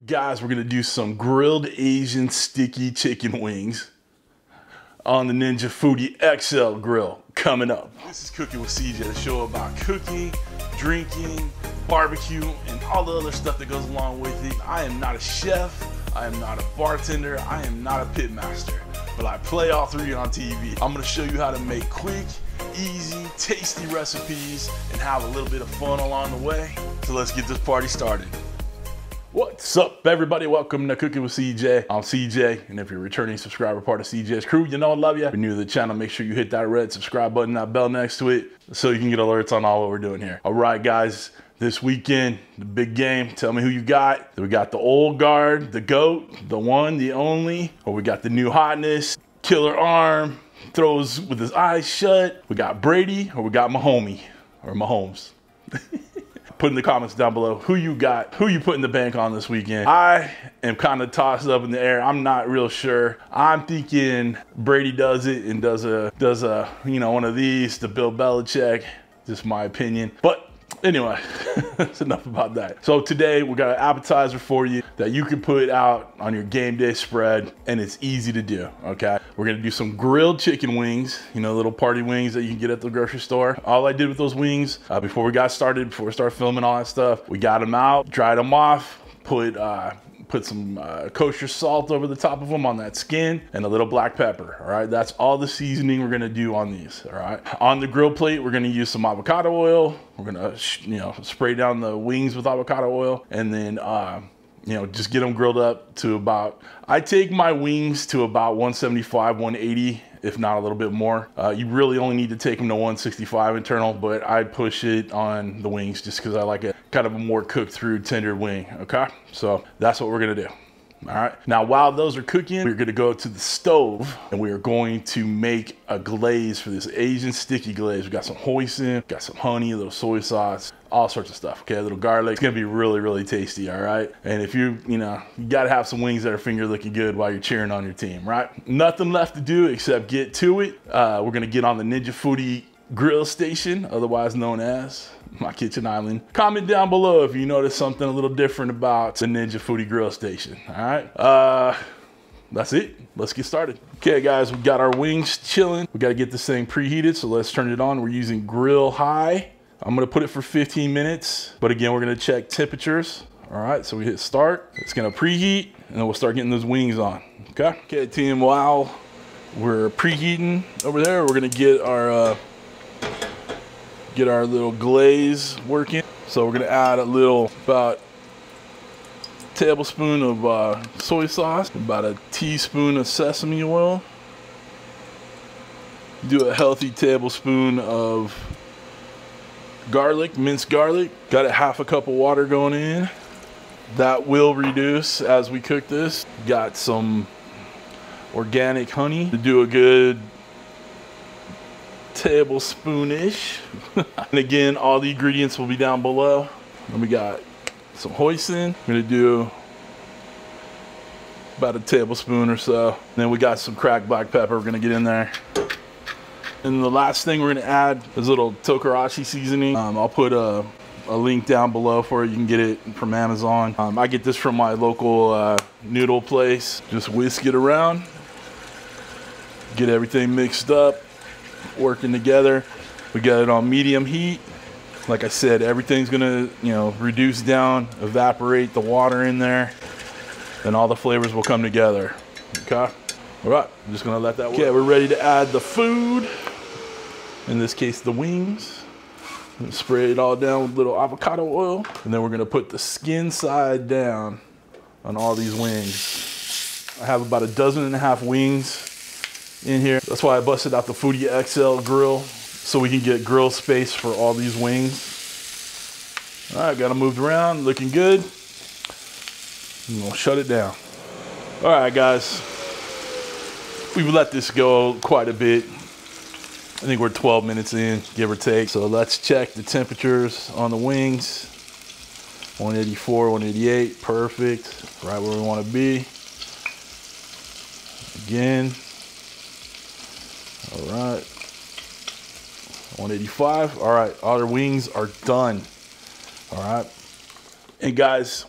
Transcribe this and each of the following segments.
Guys, we're gonna do some grilled Asian sticky chicken wings on the Ninja Foodi XL Grill coming up. This is Cooking with CJ, the show about cooking, drinking, barbecue, and all the other stuff that goes along with it. I am not a chef, I am not a bartender, I am not a pit master, but I play all three on TV. I'm gonna show you how to make quick, easy, tasty recipes and have a little bit of fun along the way. So let's get this party started. What's up, everybody? Welcome to Cooking with CJ. I'm CJ, and if you're a returning subscriber, part of CJ's crew, you know I love you. If you're new to the channel, make sure you hit that red subscribe button, that bell next to it, so you can get alerts on all what we're doing here. All right, guys, this weekend, the big game. Tell me who you got. We got the old guard, the GOAT, the one, the only, or we got the new hotness, killer arm, throws with his eyes shut. We got Brady, or we got Mahomie, or Mahomes. Put in the comments down below who you got, who you putting the bank on this weekend. I am kind of tossed up in the air. I'm not real sure. I'm thinking Brady does it and does a one of these to Bill Belichick. Just my opinion. But anyway, that's enough about that. So today we got an appetizer for you that you can put out on your game day spread, and it's easy to do, okay? We're gonna do some grilled chicken wings, little party wings that you can get at the grocery store. All I did with those wings, before we started filming all that stuff, we got them out, dried them off, put some kosher salt over the top of them on that skin, and a little black pepper. All right, that's all the seasoning we're gonna do on these. All right, on the grill plate, we're gonna use some avocado oil. We're gonna spray down the wings with avocado oil, and then just get them grilled up to about, I take my wings to about 175, 180, if not a little bit more. You really only need to take them to 165 internal, but I push it on the wings just because I like it kind of a more cooked through tender wing, okay? So that's what we're gonna do. All right, now while those are cooking, we're gonna go to the stove and we are going to make a glaze for this Asian sticky glaze. We got some hoisin, got some honey, a little soy sauce, all sorts of stuff, okay? A little garlic. It's gonna be really, really tasty, all right? And if you gotta have some wings that are finger looking good while you're cheering on your team, right? Nothing left to do except get to it. We're gonna get on the Ninja Foodi Grill station, otherwise known as my kitchen island. Comment down below if you notice something a little different about the Ninja Foodi Grill station, all right? That's it. Let's get started. Okay, guys, we got our wings chilling. We got to get this thing preheated, so let's turn it on. We're using grill high. I'm gonna put it for 15 minutes, but again, we're gonna check temperatures. All right, so we hit start. It's gonna preheat, and then we'll start getting those wings on, okay? Okay, team, while we're preheating over there, we're gonna get our little glaze working. So we're gonna add about a tablespoon of soy sauce, about a teaspoon of sesame oil. Do a healthy tablespoon of garlic, minced garlic. Got a half a cup of water going in. That will reduce as we cook this. Got some organic honey to do a good tablespoon-ish. And again, all the ingredients will be down below. And we got some hoisin. I'm gonna do about a tablespoon or so. And then we got some cracked black pepper we're gonna get in there. And the last thing we're gonna add is a little Tokarashi seasoning. I'll put a link down below for it. You can get it from Amazon. I get this from my local noodle place. Just whisk it around. Get everything mixed up, working together. We got it on medium heat. Like I said, everything's gonna reduce down, evaporate the water in there, and all the flavors will come together, okay? All right, I'm just gonna let that work. Okay, we're ready to add the food. In this case, the wings. Spray it all down with a little avocado oil. And then we're gonna put the skin side down on all these wings. I have about 12.5 wings in here. That's why I busted out the Foodi XL Grill, so we can get grill space for all these wings. All right, got them moved around, looking good. I'm gonna shut it down. All right, guys. We've let this go quite a bit. I think we're 12 minutes in, give or take. So let's check the temperatures on the wings. 184, 188, perfect. Right where we want to be. Again. All right. 185. All right, all our wings are done. All right. And guys,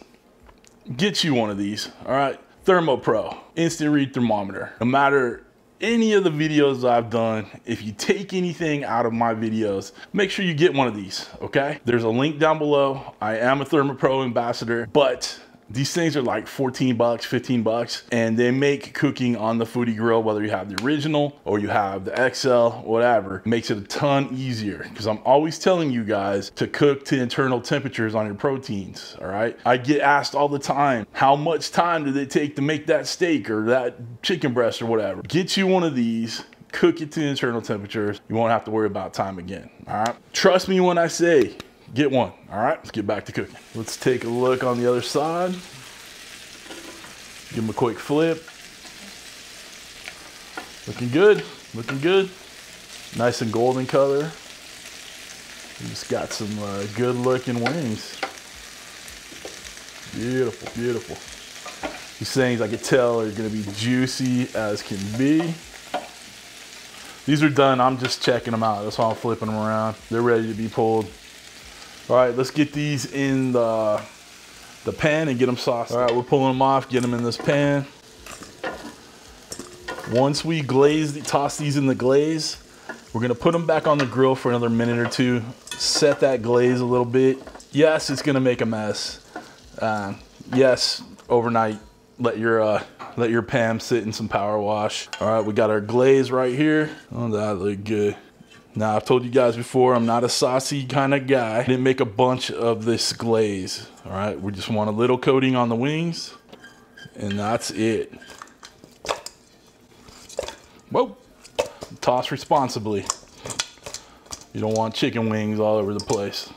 get you one of these, all right? Thermopro, instant read thermometer. No matter any of the videos I've done, if you take anything out of my videos, make sure you get one of these, okay? There's a link down below. I am a Thermopro ambassador, but these things are like 14 bucks, 15 bucks, and they make cooking on the Foodi Grill, whether you have the original or you have the XL, whatever, makes it a ton easier, because I'm always telling you guys to cook to internal temperatures on your proteins, all right? I get asked all the time, how much time did it take to make that steak or that chicken breast or whatever? Get you one of these, cook it to internal temperatures. You won't have to worry about time again, all right? Trust me when I say, get one, all right? Let's get back to cooking. Let's take a look on the other side. Give them a quick flip. Looking good, looking good. Nice and golden color. We just got some good looking wings. Beautiful, beautiful. These things I can tell are gonna be juicy as can be. These are done, I'm just checking them out. That's why I'm flipping them around. They're ready to be pulled. All right, let's get these in the pan and get them sauced. All right, we're pulling them off, get them in this pan. Once we toss these in the glaze, we're gonna put them back on the grill for another minute or two, set that glaze a little bit. Yes, it's gonna make a mess. Yes, overnight, let your pan sit in some power wash. All right, we got our glaze right here. Oh, that look good. Now, I've told you guys before, I'm not a saucy kind of guy. I didn't make a bunch of this glaze, all right? We just want a little coating on the wings, and that's it. Whoa, toss responsibly. You don't want chicken wings all over the place.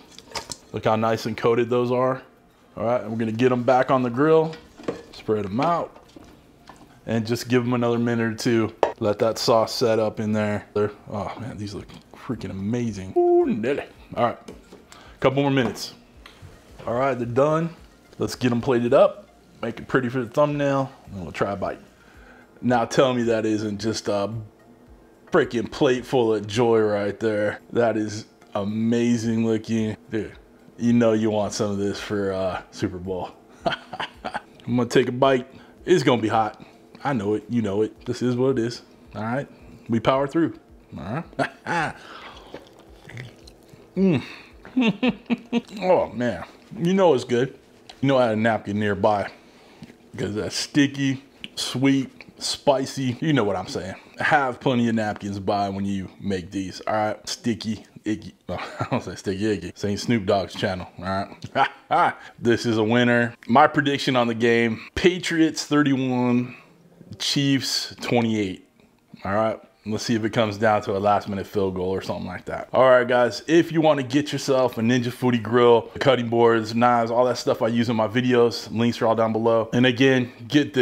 Look how nice and coated those are. All right, we're gonna get them back on the grill, spread them out, and just give them another minute or two. Let that sauce set up in there. Oh man, these look freaking amazing. Ooh, Nelly. All right, couple more minutes. All right, they're done. Let's get them plated up, make it pretty for the thumbnail, and we'll try a bite. Now tell me that isn't just a freaking plate full of joy right there. That is amazing looking. Dude, you know you want some of this for Super Bowl. I'm gonna take a bite. It's gonna be hot. I know it, you know it. This is what it is. All right, we power through. All right. Oh man, you know it's good. You know I had a napkin nearby because that's sticky, sweet, spicy. You know what I'm saying. Have plenty of napkins by when you make these. All right, sticky, icky. Oh, I don't say sticky, icky. This ain't Snoop Dogg's channel. All right. This is a winner. My prediction on the game: Patriots 31. Chiefs 28. All right, let's see if it comes down to a last minute field goal or something like that. All right guys, if you want to get yourself a Ninja Foodi Grill, cutting boards, knives, all that stuff I use in my videos, links are all down below. And again, get the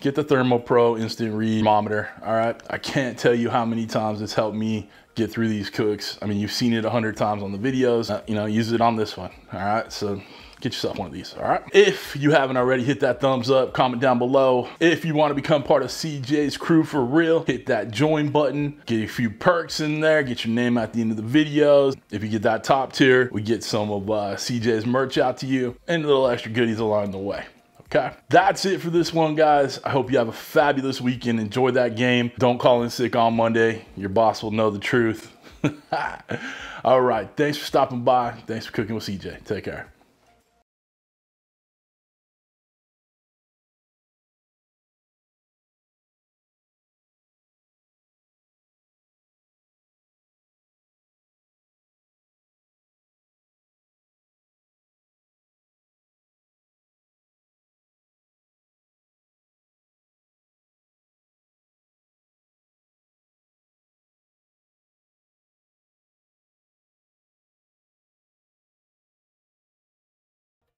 Thermopro instant read thermometer. All right, I can't tell you how many times it's helped me get through these cooks. I mean, you've seen it 100 times on the videos. You know, use it on this one. All right, so get yourself one of these, all right? If you haven't already, hit that thumbs up, comment down below. If you want to become part of CJ's crew for real, hit that join button, get a few perks in there, get your name at the end of the videos. If you get that top tier, we get some of CJ's merch out to you and little extra goodies along the way. Okay, that's it for this one, guys. I hope you have a fabulous weekend. Enjoy that game. Don't call in sick on Monday. Your boss will know the truth. All right, thanks for stopping by. Thanks for cooking with CJ. Take care.